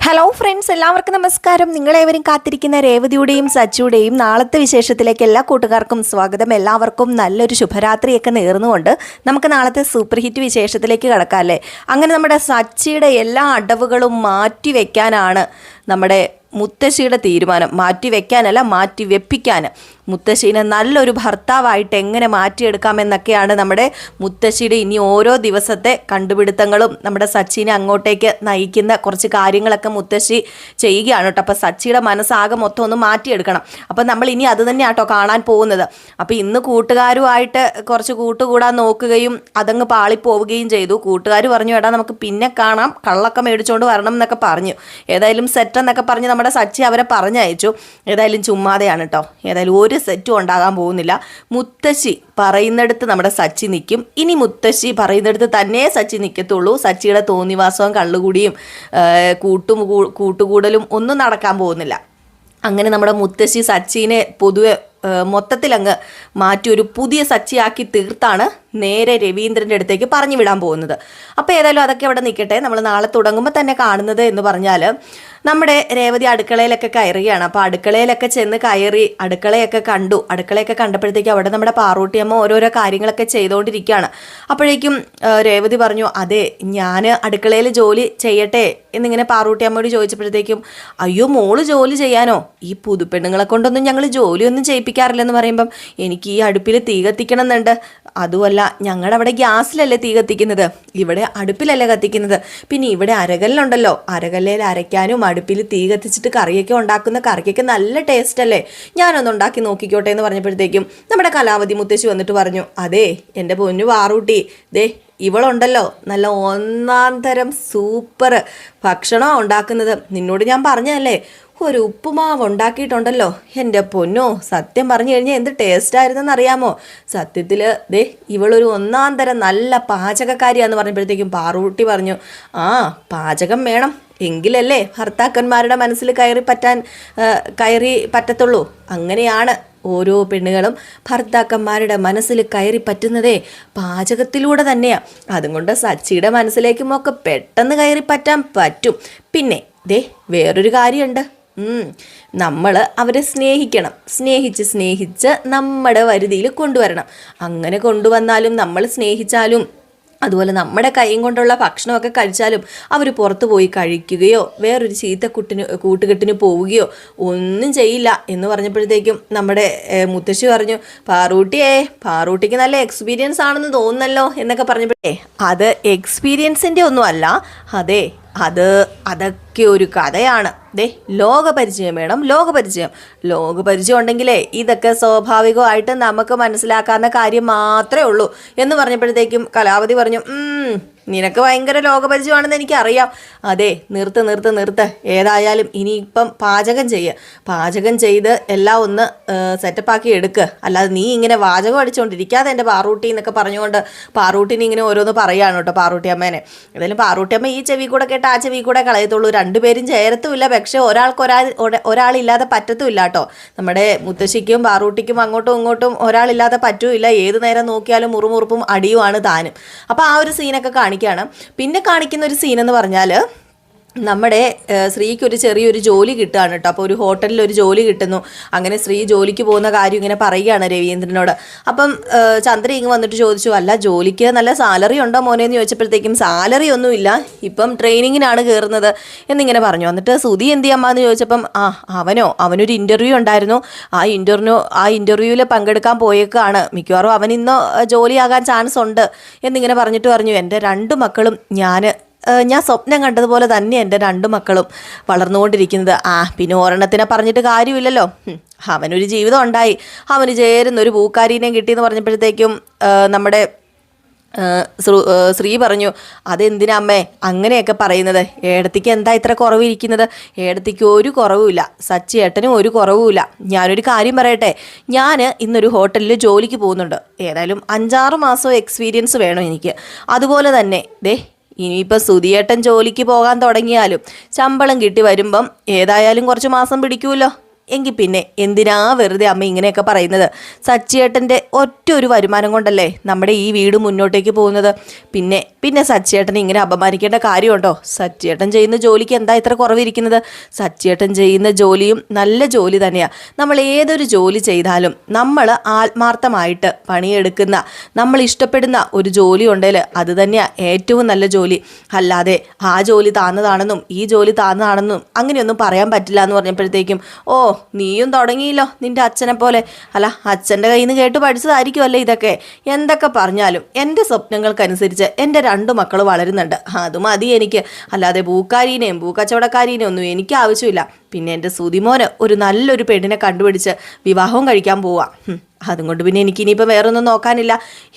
Hello friends, എല്ലാവർക്കും നമസ്കാരം. നിങ്ങളേവരും കാത്തിരിക്കുന്ന രേവതിയുടെയും സച്ചിയുടെയും നാളത്തെ വിശേഷത്തിലേക്ക് എല്ലാ കൂട്ടുകാർക്കും സ്വാഗതം. എല്ലാവർക്കും നല്ലൊരു ശുഭരാത്രിയൊക്കെ നേർന്നുകൊണ്ട് നമുക്ക് നാളത്തെ സൂപ്പർ ഹിറ്റ് വിശേഷത്തിലേക്ക് കടക്കാം അല്ലേ. അങ്ങനെ നമ്മുടെ സച്ചിയുടെ എല്ലാ അടവുകളും മാറ്റി വയ്ക്കാനാണ് നമ്മുടെ മുത്തശ്ശിയുടെ തീരുമാനം. മാറ്റി വെക്കാനല്ല, മാറ്റി വെപ്പിക്കാൻ. മുത്തശ്ശീനെ നല്ലൊരു ഭർത്താവായിട്ട് എങ്ങനെ മാറ്റിയെടുക്കാമെന്നൊക്കെയാണ് നമ്മുടെ മുത്തശ്ശിയുടെ ഇനി ഓരോ ദിവസത്തെ കണ്ടുപിടുത്തങ്ങളും നമ്മുടെ സച്ചിനെ അങ്ങോട്ടേക്ക് നയിക്കുന്ന കുറച്ച് കാര്യങ്ങളൊക്കെ മുത്തശ്ശി ചെയ്യുകയാണ് കേട്ടോ. അപ്പോൾ സച്ചിയുടെ മനസ്സാകെ മൊത്തം ഒന്ന് മാറ്റിയെടുക്കണം. അപ്പോൾ നമ്മൾ ഇനി അത് തന്നെയാണ് കേട്ടോ കാണാൻ പോകുന്നത്. അപ്പോൾ ഇന്ന് കൂട്ടുകാരുമായിട്ട് കുറച്ച് കൂട്ടുകൂടാൻ നോക്കുകയും അതങ്ങ് പാളിപ്പോവുകയും ചെയ്തു. കൂട്ടുകാർ പറഞ്ഞു, എടാ നമുക്ക് പിന്നെ കാണാം, കള്ളൊക്കെ മേടിച്ചുകൊണ്ട് വരണം എന്നൊക്കെ പറഞ്ഞു. ഏതായാലും സെറ്റ് എന്നൊക്കെ പറഞ്ഞ് നമ്മുടെ സച്ചി അവരെ പറഞ്ഞയച്ചു. ഏതായാലും ചുമ്മാതെയാണ് കേട്ടോ. ഏതായാലും ഒരു സെറ്റും ഉണ്ടാകാൻ പോകുന്നില്ല. മുത്തശ്ശി പറയുന്നിടത്ത് നമ്മുടെ സച്ചി നിൽക്കും. ഇനി മുത്തശ്ശി പറയുന്നിടത്ത് തന്നെ സച്ചി നിൽക്കത്തുള്ളൂ. സച്ചിയുടെ തോന്നിവാസവും കള്ളുകൂടിയും കൂട്ടുകൂടലും ഒന്നും നടക്കാൻ പോകുന്നില്ല. അങ്ങനെ നമ്മുടെ മുത്തശ്ശി സച്ചിനെ പൊതുവെ മൊത്തത്തിലങ്ങ് മാറ്റി ഒരു പുതിയ സച്ചിയാക്കി തീർത്താണ് നേരെ രവീന്ദ്രൻ്റെ അടുത്തേക്ക് പറഞ്ഞു വിടാൻ പോകുന്നത്. അപ്പോൾ ഏതായാലും അതൊക്കെ അവിടെ നിൽക്കട്ടെ. നമ്മൾ നാളെ തുടങ്ങുമ്പോൾ തന്നെ കാണുന്നത് എന്ന് പറഞ്ഞാൽ നമ്മുടെ രേവതി അടുക്കളയിലൊക്കെ കയറുകയാണ്. അപ്പോൾ അടുക്കളയിലൊക്കെ ചെന്ന് കയറി അടുക്കളയൊക്കെ കണ്ടു. അടുക്കളയൊക്കെ കണ്ടപ്പോഴത്തേക്കും അവിടെ നമ്മുടെ പാറൂട്ടിയമ്മ ഓരോരോ കാര്യങ്ങളൊക്കെ ചെയ്തുകൊണ്ടിരിക്കുകയാണ്. അപ്പോഴേക്കും രേവതി പറഞ്ഞു, അതെ ഞാൻ അടുക്കളയിൽ ജോലി ചെയ്യട്ടെ എന്നിങ്ങനെ പാറൂട്ടിയമ്മയോട് ചോദിച്ചപ്പോഴത്തേക്കും, അയ്യോ മോള് ജോലി ചെയ്യാനോ? ഈ പുതുപ്പെണ്ണുങ്ങളെ കൊണ്ടൊന്നും ഞങ്ങൾ ജോലിയൊന്നും ചെയ്യിപ്പിക്കാറില്ലെന്ന് പറയുമ്പം, എനിക്ക് ഈ അടുപ്പിൽ തീ കത്തിക്കണം എന്നുണ്ട്. അതുമല്ല, ഞങ്ങളുടെ അവിടെ ഗ്യാസിലല്ലേ തീ കത്തിക്കുന്നത്, ഇവിടെ അടുപ്പിലല്ലേ കത്തിക്കുന്നത്. പിന്നെ ഇവിടെ അരകല്ലുണ്ടല്ലോ, അരകല്ലയിൽ അരയ്ക്കാനും അടുപ്പിൽ തീ കത്തിച്ചിട്ട് കറിയൊക്കെ ഉണ്ടാക്കുന്ന കറിക്കൊക്കെ നല്ല ടേസ്റ്റ് അല്ലേ, ഞാനൊന്ന് ഉണ്ടാക്കി നോക്കിക്കോട്ടെ എന്ന് പറഞ്ഞപ്പോഴത്തേക്കും നമ്മുടെ കലാവതി മുത്തശ്ശി വന്നിട്ട് പറഞ്ഞു, അതെ എൻ്റെ പൊന്നു പാറൂട്ടി, ദേ ഇവളുണ്ടല്ലോ നല്ല ഒന്നാം തരം സൂപ്പർ ഭക്ഷണം ഉണ്ടാക്കുന്നത്. നിന്നോട് ഞാൻ പറഞ്ഞതല്ലേ, ഒരു ഉപ്പുമാവ് ഉണ്ടാക്കിയിട്ടുണ്ടല്ലോ, എൻ്റെ പൊന്നോ സത്യം പറഞ്ഞു കഴിഞ്ഞാൽ എന്ത് ടേസ്റ്റായിരുന്നെന്ന് അറിയാമോ. സത്യത്തിൽ ദേ ഇവളൊരു ഒന്നാം തരം നല്ല പാചകക്കാരിയാന്ന് പറഞ്ഞപ്പോഴത്തേക്കും പാറൂട്ടി പറഞ്ഞു, ആ പാചകം വേണം, എങ്കിലല്ലേ ഭർത്താക്കന്മാരുടെ മനസ്സിൽ കയറി പറ്റത്തുള്ളൂ. അങ്ങനെയാണ് ഓരോ പെണ്ണുകളും ഭർത്താക്കന്മാരുടെ മനസ്സിൽ കയറി പറ്റുന്നതേ പാചകത്തിലൂടെ തന്നെയാണ്. അതുകൊണ്ട് സച്ചിയുടെ മനസ്സിലേക്കുമൊക്കെ പെട്ടെന്ന് കയറി പറ്റാൻ പറ്റും. പിന്നെ ദേ വേറൊരു കാര്യമുണ്ട്, നമ്മൾ അവരെ സ്നേഹിക്കണം, സ്നേഹിച്ച് നമ്മുടെ വരുതിയിൽ കൊണ്ടുവരണം. അങ്ങനെ കൊണ്ടുവന്നാലും നമ്മൾ സ്നേഹിച്ചാലും അതുപോലെ നമ്മുടെ കൈയും കൊണ്ടുള്ള ഭക്ഷണമൊക്കെ കഴിച്ചാലും അവർ പുറത്തു പോയി കഴിക്കുകയോ വേറൊരു കൂട്ടുകെട്ടിന് പോവുകയോ ഒന്നും ചെയ്യില്ല എന്ന് പറഞ്ഞപ്പോഴത്തേക്കും നമ്മുടെ മുത്തശ്ശി പറഞ്ഞു, പാറൂട്ടിക്ക് നല്ല എക്സ്പീരിയൻസ് ആണെന്ന് തോന്നുന്നല്ലോ എന്നൊക്കെ പറഞ്ഞപ്പോഴേ, അത് എക്സ്പീരിയൻസിൻ്റെ ഒന്നും അല്ല, അതൊക്കെ ഒരു കഥയാണ്. ദേ ലോകപരിചയം വേണം, ലോകപരിചയം ഉണ്ടെങ്കിലേ ഇതൊക്കെ സ്വാഭാവികമായിട്ട് നമുക്ക് മനസ്സിലാക്കാവുന്ന കാര്യം മാത്രമേ ഉള്ളൂ എന്ന് പറഞ്ഞപ്പോഴത്തേക്കും കലാവതി പറഞ്ഞു, നിനക്ക് ഭയങ്കര ലോകപരിചയമാണെന്ന് എനിക്കറിയാം. അതെ നിർത്ത്, ഏതായാലും ഇനിയിപ്പം പാചകം ചെയ്ത് എല്ലാം ഒന്ന് സെറ്റപ്പാക്കി എടുക്ക്. അല്ലാതെ നീ ഇങ്ങനെ വാചകം അടിച്ചുകൊണ്ടിരിക്കാതെ എൻ്റെ പാറൂട്ടി എന്നൊക്കെ പറഞ്ഞുകൊണ്ട് പാറൂട്ടിനെ ഇങ്ങനെ ഓരോന്ന് പറയുകയാണ് കേട്ടോ പാറൂട്ടി അമ്മേനെ. ഏതായാലും പാറൂട്ടി അമ്മ ഈ ചെവി കൂടെ കേട്ട് ആ ചെവി കൂടെ കളയത്തുള്ളൂ. രണ്ടുപേരും ചേരത്തുമില്ല, പക്ഷേ ഒരാളില്ലാതെ പറ്റത്തുമില്ല കേട്ടോ. നമ്മുടെ മുത്തശ്ശിക്കും പാറൂട്ടിക്കും അങ്ങോട്ടും ഇങ്ങോട്ടും ഒരാളില്ലാതെ പറ്റൂല്ല. ഏത് നേരം നോക്കിയാലും മുറുമുറുപ്പും അടിയുമാണ് താനും. അപ്പോൾ ആ ഒരു സീനൊക്കെ കാണിക്കുകയാണ്. പിന്നെ കാണിക്കുന്ന ഒരു സീനെന്ന് പറഞ്ഞാൽ നമ്മുടെ ശ്രീക്ക് ഒരു ചെറിയൊരു ജോലി കിട്ടുകയാണ് കേട്ടോ. അപ്പോൾ ഒരു ഹോട്ടലിൽ ഒരു ജോലി കിട്ടുന്നു. അങ്ങനെ ശ്രീ ജോലിക്ക് പോകുന്ന കാര്യം ഇങ്ങനെ പറയുകയാണ് രവീന്ദ്രനോട്. അപ്പം ചന്ദ്ര ഇങ്ങ് വന്നിട്ട് ചോദിച്ചു, അല്ല ജോലിക്ക് നല്ല സാലറി ഉണ്ടോ മോനെ എന്ന് ചോദിച്ചപ്പോഴത്തേക്കും, സാലറി ഒന്നുമില്ല, ഇപ്പം ട്രെയിനിങ്ങിനാണ് കയറുന്നത് എന്നിങ്ങനെ പറഞ്ഞു. എന്നിട്ട് സുധി എന്ത് ചെയ്യാമ്മ എന്ന് ചോദിച്ചപ്പം, അവനൊരു ഇൻ്റർവ്യൂ ഉണ്ടായിരുന്നു, ആ ഇൻ്റർവ്യൂവിൽ പങ്കെടുക്കാൻ പോയേക്കാണ്, മിക്കവാറും അവൻ ഇന്ന് ജോലിയാകാൻ ചാൻസ് ഉണ്ട് എന്നിങ്ങനെ പറഞ്ഞിട്ട് പറഞ്ഞു, എൻ്റെ 2 മക്കളും ഞാൻ സ്വപ്നം കണ്ടതുപോലെ തന്നെ എൻ്റെ 2 മക്കളും വളർന്നുകൊണ്ടിരിക്കുന്നത്. പിന്നെ ഒരെണ്ണത്തിനെ പറഞ്ഞിട്ട് കാര്യമില്ലല്ലോ, അവനൊരു ജീവിതം ഉണ്ടായി, അവന് ചേരുന്നൊരു പൂക്കാരീനെയും കിട്ടിയെന്ന് പറഞ്ഞപ്പോഴത്തേക്കും നമ്മുടെ ശ്രീ പറഞ്ഞു, അതെന്തിനാ അമ്മേ അങ്ങനെയൊക്കെ പറയുന്നത്, ഏടത്തിക്ക് എന്താ ഇത്ര കുറവിരിക്കുന്നത്, ഏടത്തിക്ക് ഒരു കുറവുമില്ല, സച്ചി ഏട്ടനും ഒരു കുറവുമില്ല. ഞാനൊരു കാര്യം പറയട്ടെ, ഞാൻ ഇന്നൊരു ഹോട്ടലിൽ ജോലിക്ക് പോകുന്നുണ്ട്, ഏതായാലും 5-6 മാസം എക്സ്പീരിയൻസ് വേണം എനിക്ക്. അതുപോലെ തന്നെ ദേ ഇനിയിപ്പോൾ സുധിയേട്ടൻ ജോലിക്ക് പോകാൻ തുടങ്ങിയാലും ശമ്പളം കിട്ടി വരുമ്പം ഏതായാലും കുറച്ച് മാസം പിടിക്കുമല്ലോ, എങ്കിൽ പിന്നെ എന്തിനാ വെറുതെ അമ്മ ഇങ്ങനെയൊക്കെ പറയുന്നത്? സച്ചിയേട്ടൻ്റെ ഒറ്റ ഒരു വരുമാനം കൊണ്ടല്ലേ നമ്മുടെ ഈ വീട് മുന്നോട്ടേക്ക് പോകുന്നത്. പിന്നെ പിന്നെ സച്ചിയേട്ടൻ ഇങ്ങനെ അപമാനിക്കേണ്ട കാര്യമുണ്ടോ? സച്ചിയേട്ടൻ ചെയ്യുന്ന ജോലിക്ക് എന്താ ഇത്ര കുറവിരിക്കുന്നത്? സച്ചിയേട്ടൻ ചെയ്യുന്ന ജോലിയും നല്ല ജോലി തന്നെയാണ്. നമ്മൾ ഏതൊരു ജോലി ചെയ്താലും നമ്മൾ ആത്മാർത്ഥമായിട്ട് പണിയെടുക്കുന്ന, നമ്മൾ ഇഷ്ടപ്പെടുന്ന ഒരു ജോലി ഉണ്ടെങ്കിൽ അത് തന്നെയാണ് ഏറ്റവും നല്ല ജോലി. അല്ലാതെ ആ ജോലി താന്നതാണെന്നും ഈ ജോലി താന്നതാണെന്നും അങ്ങനെയൊന്നും പറയാൻ പറ്റില്ല എന്ന് പറഞ്ഞപ്പോഴത്തേക്കും, ഓ നീയും തുടങ്ങിയില്ലോ നിന്റെ അച്ഛനെ പോലെ. അല്ല, അച്ഛൻ്റെ കയ്യിൽ നിന്ന് കേട്ട് പഠിച്ചതായിരിക്കുമല്ലേ ഇതൊക്കെ. എന്തൊക്കെ പറഞ്ഞാലും എൻ്റെ സ്വപ്നങ്ങൾക്കനുസരിച്ച് എൻ്റെ 2 മക്കൾ വളരുന്നുണ്ട്. അത് മതി എനിക്ക്. അല്ലാതെ പൂക്കാരീനെയും പൂക്കച്ചവടക്കാരീനെയും ഒന്നും എനിക്ക് ആവശ്യമില്ല. പിന്നെ എൻ്റെ സുതിമോന് ഒരു നല്ലൊരു പെണ്ണിനെ കണ്ടുപിടിച്ച് വിവാഹവും കഴിക്കാൻ പോവാം. അതുകൊണ്ട് പിന്നെ എനിക്കിനിയിപ്പോൾ വേറൊന്നും നോക്കാനില്ല.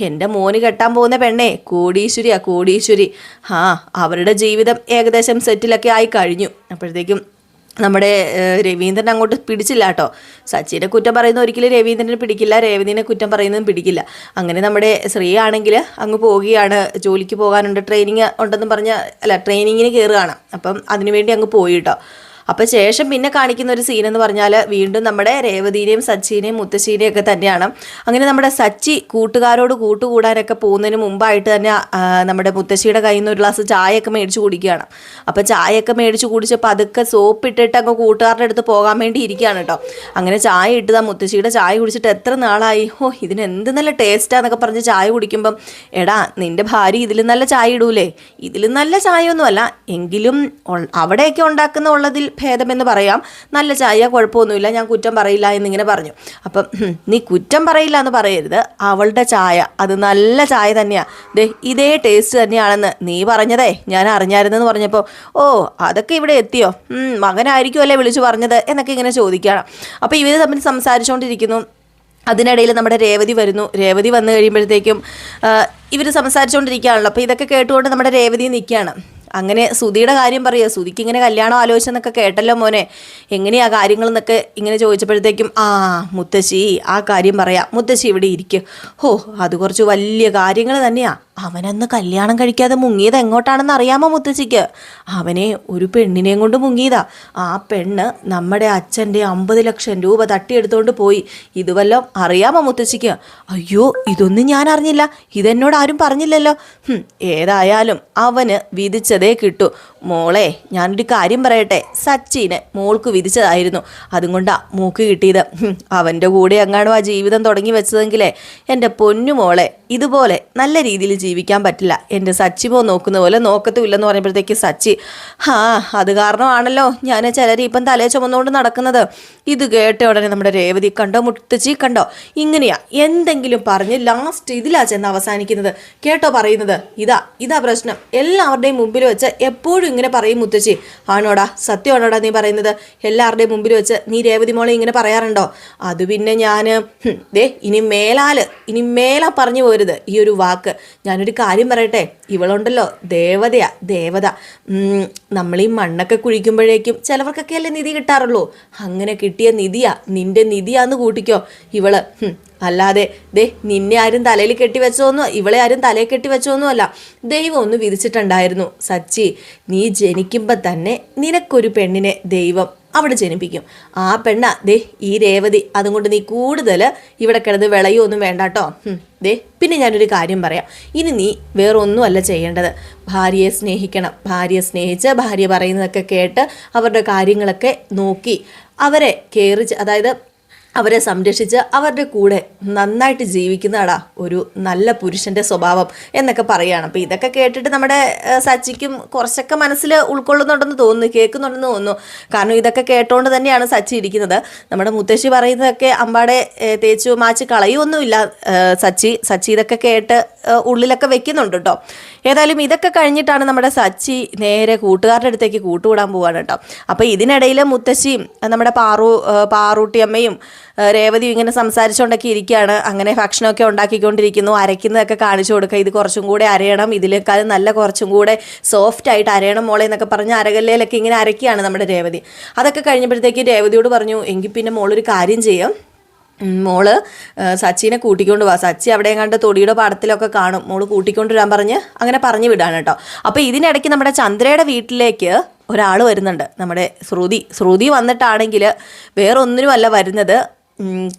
എൻ്റെ മോന് കെട്ടാൻ പോകുന്ന പെണ്ണേ കോടീശ്വരിയാ, കോടീശ്വരി. അവരുടെ ജീവിതം ഏകദേശം സെറ്റിലൊക്കെ ആയി കഴിഞ്ഞു. അപ്പോഴത്തേക്കും നമ്മുടെ രവീന്ദ്രൻ അങ്ങോട്ട് പിടിച്ചില്ല കേട്ടോ. സച്ചിനെ കുറ്റം പറയുന്ന ഒരിക്കലും രവീന്ദ്രനെ പിടിക്കില്ല, രേവതിനെ കുറ്റം പറയുന്നതും പിടിക്കില്ല. അങ്ങനെ നമ്മുടെ ശ്രീ ആണെങ്കിൽ അങ്ങ് പോവുകയാണ്. ജോലിക്ക് പോകാനുണ്ട്, ട്രെയിനിങ് ഉണ്ടെന്ന് ട്രെയിനിങ്ങിന് കയറുകയാണ്. അപ്പം അതിനുവേണ്ടി അങ്ങ് പോയി കേട്ടോ. അപ്പം ശേഷം പിന്നെ കാണിക്കുന്ന ഒരു സീനെന്ന് പറഞ്ഞാൽ വീണ്ടും നമ്മുടെ രേവതിനെയും സച്ചിനെയും മുത്തശ്ശീനെയും ഒക്കെ തന്നെയാണ്. അങ്ങനെ നമ്മുടെ സച്ചി കൂട്ടുകാരോട് കൂട്ടുകൂടാനൊക്കെ പോകുന്നതിന് മുമ്പായിട്ട് തന്നെ നമ്മുടെ മുത്തശ്ശിയുടെ കയ്യിൽ നിന്ന് ഒരു ഗ്ലാസ് ചായയൊക്കെ മേടിച്ച് കുടിക്കുകയാണ്. അപ്പം ചായയൊക്കെ മേടിച്ച് കുടിച്ചപ്പോൾ അതൊക്കെ സോപ്പിട്ടിട്ട് അങ്ങ് കൂട്ടുകാരുടെ അടുത്ത് പോകാൻ വേണ്ടി ഇരിക്കുകയാണ് കേട്ടോ. അങ്ങനെ ചായ ഇട്ടതാ. മുത്തശ്ശിയുടെ ചായ കുടിച്ചിട്ട് എത്ര നാളായി, ഇതിന് എന്ത് നല്ല ടേസ്റ്റാന്നൊക്കെ പറഞ്ഞ് ചായ കുടിക്കുമ്പം, എടാ നിൻ്റെ ഭാര്യ ഇതിലും നല്ല ചായ ഇടൂലേ? ഇതിലും നല്ല ചായയൊന്നുമല്ല, എങ്കിലും അവിടെയൊക്കെ ഉണ്ടാക്കുന്ന ഉള്ളതിൽ ഭേദമെന്ന് പറയാം. നല്ല ചായ, കുഴപ്പമൊന്നുമില്ല, ഞാൻ കുറ്റം പറയില്ല എന്നിങ്ങനെ പറഞ്ഞു. അപ്പം നീ കുറ്റം പറയില്ല എന്ന് പറയരുത്, അവളുടെ ചായ അത് നല്ല ചായ തന്നെയാണ്, ഇതേ ടേസ്റ്റ് തന്നെയാണെന്ന് നീ പറഞ്ഞതേ ഞാൻ അറിഞ്ഞായിരുന്നെന്ന് പറഞ്ഞപ്പോൾ, ഓ അതൊക്കെ ഇവിടെ എത്തിയോ, മകനായിരിക്കും അല്ലേ വിളിച്ചു പറഞ്ഞത് എന്നൊക്കെ ഇങ്ങനെ ചോദിക്കുകയാണ്. അപ്പോൾ ഇവർ തമ്മിൽ സംസാരിച്ചുകൊണ്ടിരിക്കുന്നു. അതിനിടയിൽ നമ്മുടെ രേവതി വരുന്നു. രേവതി വന്നു കഴിയുമ്പോഴത്തേക്കും ഇവർ സംസാരിച്ചുകൊണ്ടിരിക്കുകയാണല്ലോ. അപ്പോൾ ഇതൊക്കെ കേട്ടുകൊണ്ട് നമ്മുടെ രേവതി നിൽക്കുകയാണ്. അങ്ങനെ സുധിയുടെ കാര്യം പറയുക. സുധിക്ക് ഇങ്ങനെ കല്യാണം ആലോചിച്ചെന്നൊക്കെ കേട്ടല്ലോ മോനെ, എങ്ങനെയാ കാര്യങ്ങളെന്നൊക്കെ ഇങ്ങനെ ചോദിച്ചപ്പോഴത്തേക്കും, മുത്തശ്ശി ആ കാര്യം പറയാം, മുത്തശ്ശി ഇവിടെ ഇരിക്കും. അത് കുറച്ച് വലിയ കാര്യങ്ങൾ തന്നെയാ. അവനന്ന് കല്യാണം കഴിക്കാതെ മുങ്ങിയത് എങ്ങോട്ടാണെന്ന് അറിയാമോ മുത്തശ്ശിക്ക്? അവനെ ഒരു പെണ്ണിനെയും കൊണ്ട് മുങ്ങിയതാ. ആ പെണ്ണ് നമ്മുടെ അച്ഛൻ്റെ 50 ലക്ഷം രൂപ തട്ടിയെടുത്തോണ്ട് പോയി. ഇതുവല്ലോ അറിയാമോ മുത്തശ്ശിക്ക്? അയ്യോ, ഇതൊന്നും ഞാൻ അറിഞ്ഞില്ല, ഇതെന്നോട് ആരും പറഞ്ഞില്ലല്ലോ. ഏതായാലും അവന് വിധിച്ചതേ കിട്ടൂ. മോളെ ഞാനൊരു കാര്യം പറയട്ടെ, സച്ചിനെ മോൾക്ക് വിധിച്ചതായിരുന്നു, അതുകൊണ്ടാ മൂക്ക് കിട്ടിയത്. അവൻ്റെ കൂടെ എങ്ങാണോ ആ ജീവിതം തുടങ്ങി വെച്ചതെങ്കിലേ എൻ്റെ പൊന്നു മോളെ ഇതുപോലെ നല്ല രീതിയിൽ ജീവിക്കാൻ പറ്റില്ല. എൻ്റെ സച്ചിമോ നോക്കുന്ന പോലെ നോക്കത്തുമില്ലെന്ന് പറഞ്ഞപ്പോഴത്തേക്ക് സച്ചി, അത് കാരണമാണല്ലോ ഞാൻ ചിലർ ഇപ്പം തലേ ചുമന്നുകൊണ്ട് നടക്കുന്നത്. ഇത് കേട്ട ഉടനെ നമ്മുടെ രേവതി, കണ്ടോ മുത്തശ്ശി, കണ്ടോ ഇങ്ങനെയാ എന്തെങ്കിലും പറഞ്ഞ് ലാസ്റ്റ് ഇതിലാ ചെന്ന് അവസാനിക്കുന്നത്. കേട്ടോ പറയുന്നത്, ഇതാ പ്രശ്നം. എല്ലാവരുടെയും മുമ്പിൽ വെച്ച് എപ്പോഴും ഇങ്ങനെ പറയും മുത്തശ്ശി. ആണോടാ, സത്യമാണോടാ നീ പറയുന്നത്? എല്ലാവരുടെയും മുമ്പിൽ വെച്ച് നീ രേവതി മോളെ ഇങ്ങനെ പറയാറുണ്ടോ? അത് പിന്നെ ഞാൻ ഇനി മേലാ പറഞ്ഞു പോരുത് ഈ ഒരു വാക്ക്. ഞാനൊരു കാര്യം പറയട്ടെ, ഇവളുണ്ടല്ലോ ദേവതയാ, ദേവത. നമ്മൾ ഈ മണ്ണൊക്കെ കുഴിക്കുമ്പോഴേക്കും ചിലവർക്കൊക്കെ അല്ലേ നിധി കിട്ടാറുള്ളൂ. അങ്ങനെ കിട്ടിയ നിധിയാ, നിന്റെ നിധിയാന്ന് കൂട്ടിക്കോ ഇവള്. അല്ലാതെ നിന്നെ ആരും തലയിൽ കെട്ടിവെച്ചോന്നോ ഇവളെ ആരും തലയിൽ കെട്ടിവെച്ചോന്നും അല്ല. ദൈവം ഒന്ന് വിധിച്ചിട്ടുണ്ടായിരുന്നു സച്ചി, നീ ജനിക്കുമ്പോൾ തന്നെ നിനക്കൊരു പെണ്ണിനെ ദൈവം അവിടെ ജനിപ്പിക്കും. ആ പെണ്ണ ഈ രേവതി. അതുകൊണ്ട് നീ കൂടുതൽ ഇവിടെ കിടന്ന് വിളയൊന്നും വേണ്ട കേട്ടോ. പിന്നെ ഞാനൊരു കാര്യം പറയാം. ഇനി നീ വേറൊന്നും അല്ല ചെയ്യേണ്ടത്, ഭാര്യയെ സ്നേഹിക്കണം. ഭാര്യയെ സ്നേഹിച്ച് ഭാര്യ പറയുന്നതൊക്കെ കേട്ട് അവരുടെ കാര്യങ്ങളൊക്കെ നോക്കി അവരെ അതായത് അവരെ സംരക്ഷിച്ച് അവരുടെ കൂടെ നന്നായിട്ട് ജീവിക്കുന്നതാടാ ഒരു നല്ല പുരുഷൻ്റെ സ്വഭാവം എന്നൊക്കെ പറയുകയാണ്. അപ്പോൾ ഇതൊക്കെ കേട്ടിട്ട് നമ്മുടെ സച്ചിക്കും കുറച്ചൊക്കെ മനസ്സിൽ ഉൾക്കൊള്ളുന്നുണ്ടെന്ന് തോന്നുന്നു, കേൾക്കുന്നുണ്ടെന്ന് തോന്നുന്നു. കാരണം ഇതൊക്കെ കേട്ടോണ്ട് തന്നെയാണ് സച്ചി ഇരിക്കുന്നത്. നമ്മുടെ മുത്തശ്ശി പറയുന്നതൊക്കെ അമ്പാടെ തേച്ചു മാച്ച് കളയൊന്നുമില്ല സച്ചി ഇതൊക്കെ കേട്ട് ഉള്ളിലൊക്കെ വെക്കുന്നുണ്ട് കേട്ടോ. ഏതായാലും ഇതൊക്കെ കഴിഞ്ഞിട്ടാണ് നമ്മുടെ സച്ചി നേരെ കൂട്ടുകാരുടെ അടുത്തേക്ക് കൂട്ടുകൂടാൻ പോവാണ് കേട്ടോ. അപ്പോൾ ഇതിനിടയിൽ മുത്തശ്ശിയും നമ്മുടെ പാറൂട്ടിയമ്മയും രേവതിയും ഇങ്ങനെ സംസാരിച്ചുകൊണ്ടൊക്കെ ഇരിക്കുകയാണ്. അങ്ങനെ ഭക്ഷണമൊക്കെ ഉണ്ടാക്കിക്കൊണ്ടിരിക്കുന്നു. അരയ്ക്കുന്നതൊക്കെ കാണിച്ചു കൊടുക്കുക. ഇത് കുറച്ചും കൂടെ അരയണം, ഇതിലേക്കാളും നല്ല കുറച്ചും കൂടെ സോഫ്റ്റ് ആയിട്ട് അരയണം മോളെ എന്നൊക്കെ പറഞ്ഞ് അരകല്ലയിലൊക്കെ ഇങ്ങനെ അരയ്ക്കുകയാണ് നമ്മുടെ രേവതി. അതൊക്കെ കഴിഞ്ഞപ്പോഴത്തേക്ക് രേവതിയോട് പറഞ്ഞു, എങ്കിൽ പിന്നെ മോളൊരു കാര്യം ചെയ്യാം, മോള് സച്ചിനെ കൂട്ടിക്കൊണ്ട് പോവാ, സച്ചി അവിടെ കണ്ട് തൊടിയുടെ പാടത്തിലൊക്കെ കാണും, മോള് കൂട്ടിക്കൊണ്ട് വരാൻ പറഞ്ഞ് അങ്ങനെ പറഞ്ഞു വിടാണ് കേട്ടോ. അപ്പോൾ ഇതിനിടയ്ക്ക് നമ്മുടെ ചന്ദ്രയുടെ വീട്ടിലേക്ക് ഒരാൾ വരുന്നുണ്ട്, നമ്മുടെ ശ്രുതി വന്നിട്ടാണെങ്കിൽ വേറൊന്നിനുമല്ല വരുന്നത്,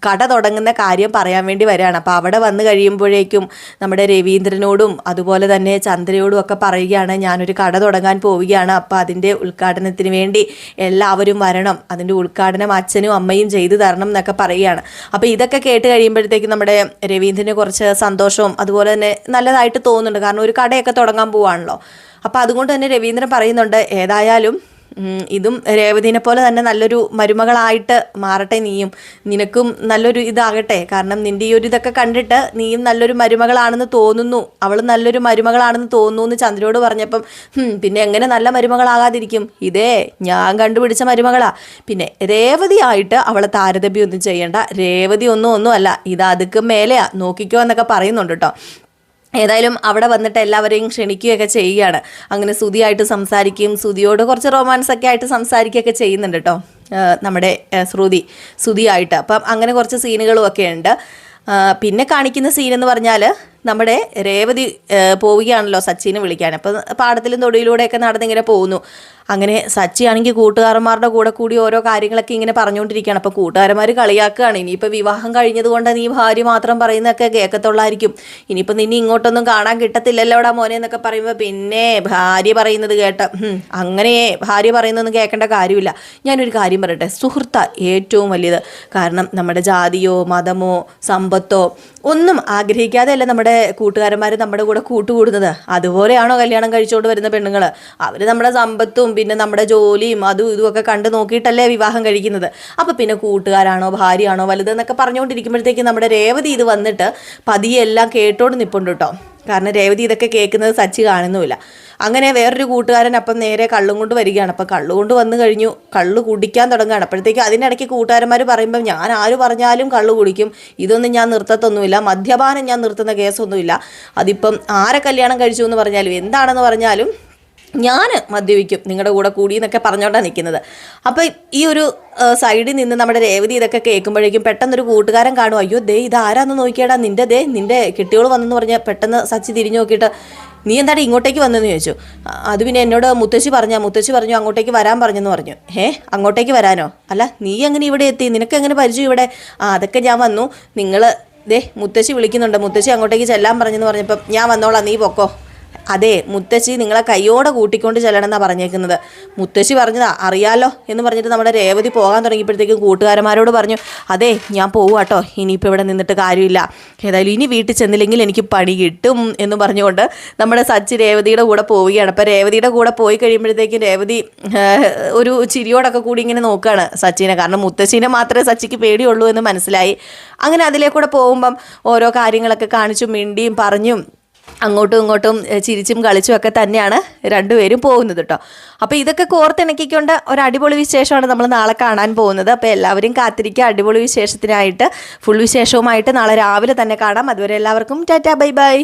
കട തുടങ്ങുന്ന കാര്യം പറയാൻ വേണ്ടി വരികയാണ്. അപ്പോൾ അവിടെ വന്ന് കഴിയുമ്പോഴേക്കും നമ്മുടെ രവീന്ദ്രനോടും അതുപോലെ തന്നെ ചന്ദ്രയോടും ഒക്കെ പറയുകയാണ്, ഞാനൊരു കട തുടങ്ങാൻ പോവുകയാണ്, അപ്പോൾ അതിൻ്റെ ഉദ്ഘാടനത്തിന് വേണ്ടി എല്ലാവരും വരണം, അതിൻ്റെ ഉദ്ഘാടനം അച്ഛനും അമ്മയും ചെയ്തു തരണം എന്നൊക്കെ പറയുകയാണ്. അപ്പോൾ ഇതൊക്കെ കേട്ട് കഴിയുമ്പോഴത്തേക്കും നമ്മുടെ രവീന്ദ്രന് കുറച്ച് സന്തോഷവും അതുപോലെ തന്നെ നല്ലതായിട്ട് തോന്നുന്നുണ്ട്, കാരണം ഒരു കടയൊക്കെ തുടങ്ങാൻ പോവാണല്ലോ. അപ്പോൾ അതുകൊണ്ട് തന്നെ രവീന്ദ്രൻ പറയുന്നുണ്ട്, ഏതായാലും ഇതും രേവതിനെ പോലെ തന്നെ നല്ലൊരു മരുമകളായിട്ട് മാറട്ടെ, നിനക്കും നല്ലൊരു ഇതാകട്ടെ, കാരണം നിൻ്റെ ഈ ഒരു ഇതൊക്കെ കണ്ടിട്ട് നീയും നല്ലൊരു മരുമകളാണെന്ന് തോന്നുന്നു, അവളും നല്ലൊരു മരുമകളാണെന്ന് തോന്നുന്നു എന്ന് ചന്ദ്രയോട് പറഞ്ഞപ്പം പിന്നെ എങ്ങനെ നല്ല മരുമകളാകാതിരിക്കും, ഇതേ ഞാൻ കണ്ടുപിടിച്ച മരുമകളാ, പിന്നെ രേവതി ആയിട്ട് അവളെ താരതമ്യം ഒന്നും ചെയ്യണ്ട, രേവതി ഒന്നും അല്ല, ഇത് അതുക്കും മേലെയാ, നോക്കിക്കോ എന്നൊക്കെ പറയുന്നുണ്ട് കേട്ടോ. ഏതായാലും അവിടെ വന്നിട്ട് എല്ലാവരെയും ക്ഷണിക്കുകയൊക്കെ ചെയ്യുകയാണ്. അങ്ങനെ ശ്രുതിയായിട്ട് സംസാരിക്കുകയും ശ്രുതിയോട് കുറച്ച് റൊമാൻസൊക്കെ ആയിട്ട് സംസാരിക്കുകയൊക്കെ ചെയ്യുന്നുണ്ട് കേട്ടോ നമ്മുടെ ശ്രുതിയായിട്ട്. അപ്പം അങ്ങനെ കുറച്ച് സീനുകളും ഒക്കെ ഉണ്ട്. പിന്നെ കാണിക്കുന്ന സീനെന്ന് പറഞ്ഞാൽ നമ്മുടെ രേവതി പോവുകയാണല്ലോ സച്ചിനെ വിളിക്കാൻ. അപ്പം പാടത്തിലും തൊടിയിലൂടെയൊക്കെ നടന്നിങ്ങനെ പോകുന്നു. അങ്ങനെ സച്ചി ആണെങ്കിൽ കൂട്ടുകാരന്മാരുടെ കൂടെ കൂടി ഓരോ കാര്യങ്ങളൊക്കെ ഇങ്ങനെ പറഞ്ഞുകൊണ്ടിരിക്കുകയാണ്. അപ്പോൾ കൂട്ടുകാരന്മാർ കളിയാക്കുകയാണ്, ഇനിയിപ്പോൾ വിവാഹം കഴിഞ്ഞതുകൊണ്ട് നീ ഭാര്യ മാത്രം പറയുന്നതൊക്കെ കേൾക്കത്തുള്ളായിരിക്കും, ഇനിയിപ്പോൾ നിന്നെ ഇങ്ങോട്ടൊന്നും കാണാൻ കിട്ടത്തില്ലല്ലോടാ മോനെ എന്നൊക്കെ പറയുമ്പോൾ പിന്നെ ഭാര്യ പറയുന്നത് അങ്ങനെ ഭാര്യ പറയുന്നതൊന്നും കേൾക്കേണ്ട കാര്യമില്ല. ഞാനൊരു കാര്യം പറയട്ടെ, സുഹൃത്ത ഏറ്റവും വലിയത്. കാരണം നമ്മുടെ ജാതിയോ മതമോ സമ്പത്തോ ഒന്നും ആഗ്രഹിക്കാതെയല്ല നമ്മുടെ കൂട്ടുകാരന്മാർ നമ്മുടെ കൂടെ കൂട്ടുകൂടുന്നത്. അതുപോലെയാണോ കല്യാണം കഴിച്ചുകൊണ്ട് വരുന്ന പെണ്ണുങ്ങൾ? അവർ നമ്മുടെ സമ്പത്തും പിന്നെ നമ്മുടെ ജോലിയും അതും ഇതുമൊക്കെ കണ്ടു നോക്കിയിട്ടല്ലേ വിവാഹം കഴിക്കുന്നത്. അപ്പോൾ പിന്നെ കൂട്ടുകാരാണോ ഭാര്യയാണോ വലുതെന്നൊക്കെ പറഞ്ഞുകൊണ്ടിരിക്കുമ്പോഴത്തേക്കും നമ്മുടെ രേവതി ഇത് വന്നിട്ട് പതിയെ എല്ലാം കേട്ടോണ്ട് നിൽപ്പുണ്ട് കേട്ടോ. കാരണം രേവതി ഇതൊക്കെ കേൾക്കുന്നത് സച്ചി കാണുന്നുമില്ല. അങ്ങനെ വേറൊരു കൂട്ടുകാരൻ അപ്പം നേരെ കള്ളും കൊണ്ട് വരികയാണ്. അപ്പം കള്ളുകൊണ്ട് വന്നു കഴിഞ്ഞു, കള്ള് കുടിക്കാൻ തുടങ്ങുകയാണ്. അപ്പോഴത്തേക്ക് അതിനിടയ്ക്ക് കൂട്ടുകാരന്മാർ പറയുമ്പം ഞാൻ ആര് പറഞ്ഞാലും കള്ളു കുടിക്കും, ഇതൊന്നും ഞാൻ നിർത്തത്തൊന്നുമില്ല, മദ്യപാനം ഞാൻ നിർത്തുന്ന കേസൊന്നുമില്ല, അതിപ്പം ആരെ കല്യാണം കഴിച്ചു എന്ന് പറഞ്ഞാലും എന്താണെന്ന് പറഞ്ഞാലും ഞാൻ മദ്യപിക്കും നിങ്ങളുടെ കൂടെ കൂടി എന്നൊക്കെ പറഞ്ഞുകൊണ്ടാണ് നിൽക്കുന്നത്. അപ്പോൾ ഈ ഒരു സൈഡിൽ നിന്ന് നമ്മുടെ രേവതി ഇതൊക്കെ കേൾക്കുമ്പോഴേക്കും പെട്ടെന്നൊരു കൂട്ടുകാരൻ കാണും, അയ്യോ ദേ ഇതാരാന്ന് നോക്കിയാടാ, നിൻ്റെ കെട്ടിയോൾ വന്നെന്ന് പറഞ്ഞാൽ പെട്ടെന്ന് സച്ചി തിരിഞ്ഞു നോക്കിയിട്ട് നീ എന്താണ് ഇങ്ങോട്ടേക്ക് വന്നതെന്ന് ചോദിച്ചു. അത് പിന്നെ എന്നോട് മുത്തശ്ശി പറഞ്ഞു അങ്ങോട്ടേക്ക് വരാൻ പറഞ്ഞെന്ന് പറഞ്ഞു. അങ്ങോട്ടേക്ക് വരാനോ? അല്ല നീ എങ്ങനെ ഇവിടെ എത്തി, നിനക്ക് എങ്ങനെ പരിചയം ഇവിടെ? അതൊക്കെ ഞാൻ വന്നു, നിങ്ങൾ മുത്തശ്ശി വിളിക്കുന്നുണ്ട്, മുത്തശ്ശി അങ്ങോട്ടേക്ക് ചെല്ലാൻ പറഞ്ഞെന്ന് പറഞ്ഞപ്പം ഞാൻ വന്നോളാം, നീ പൊക്കോ. അതെ മുത്തശ്ശി നിങ്ങളെ കയ്യോടെ കൂട്ടിക്കൊണ്ട് ചെല്ലണമെന്നാണ് പറഞ്ഞേക്കുന്നത്. മുത്തശ്ശി പറഞ്ഞതാ അറിയാലോ എന്ന് പറഞ്ഞിട്ട് നമ്മുടെ രേവതി പോകാൻ തുടങ്ങിയപ്പോഴത്തേക്കും കൂട്ടുകാരന്മാരോട് പറഞ്ഞു, അതെ ഞാൻ പോവുക കേട്ടോ, ഇനിയിപ്പോൾ ഇവിടെ നിന്നിട്ട് കാര്യമില്ല, ഏതായാലും ഇനി വീട്ടിൽ ചെന്നില്ലെങ്കിൽ എനിക്ക് പണി കിട്ടും എന്ന് പറഞ്ഞുകൊണ്ട് നമ്മുടെ സച്ചി രേവതിയുടെ കൂടെ പോവുകയാണ്. അപ്പോൾ രേവതിയുടെ കൂടെ പോയി കഴിയുമ്പോഴത്തേക്കും രേവതി ഒരു ചിരിയോടൊക്കെ കൂടി ഇങ്ങനെ നോക്കുകയാണ് സച്ചിനെ, കാരണം മുത്തശ്ശീനെ മാത്രമേ സച്ചിക്ക് പേടിയുള്ളൂ എന്ന് മനസ്സിലായി. അങ്ങനെ അതിലേക്കൂടെ പോകുമ്പം ഓരോ കാര്യങ്ങളൊക്കെ കാണിച്ചും മിണ്ടിയും പറഞ്ഞും അങ്ങോട്ടും ഇങ്ങോട്ടും ചിരിച്ചും കളിച്ചും ഒക്കെ തന്നെയാണ് രണ്ടുപേരും പോകുന്നത് കേട്ടോ. അപ്പോൾ ഇതൊക്കെ കോർത്തിണക്കിക്കൊണ്ട് ഒരു അടിപൊളി വിശേഷമാണ് നമ്മൾ നാളെ കാണാൻ പോകുന്നത്. അപ്പോൾ എല്ലാവരും കാത്തിരിക്കുക അടിപൊളി വിശേഷത്തിനായിട്ട്. ഫുൾ വിശേഷവുമായിട്ട് നാളെ രാവിലെ തന്നെ കാണാം. അതുവരെ എല്ലാവർക്കും ടാറ്റാ ബൈ ബൈ.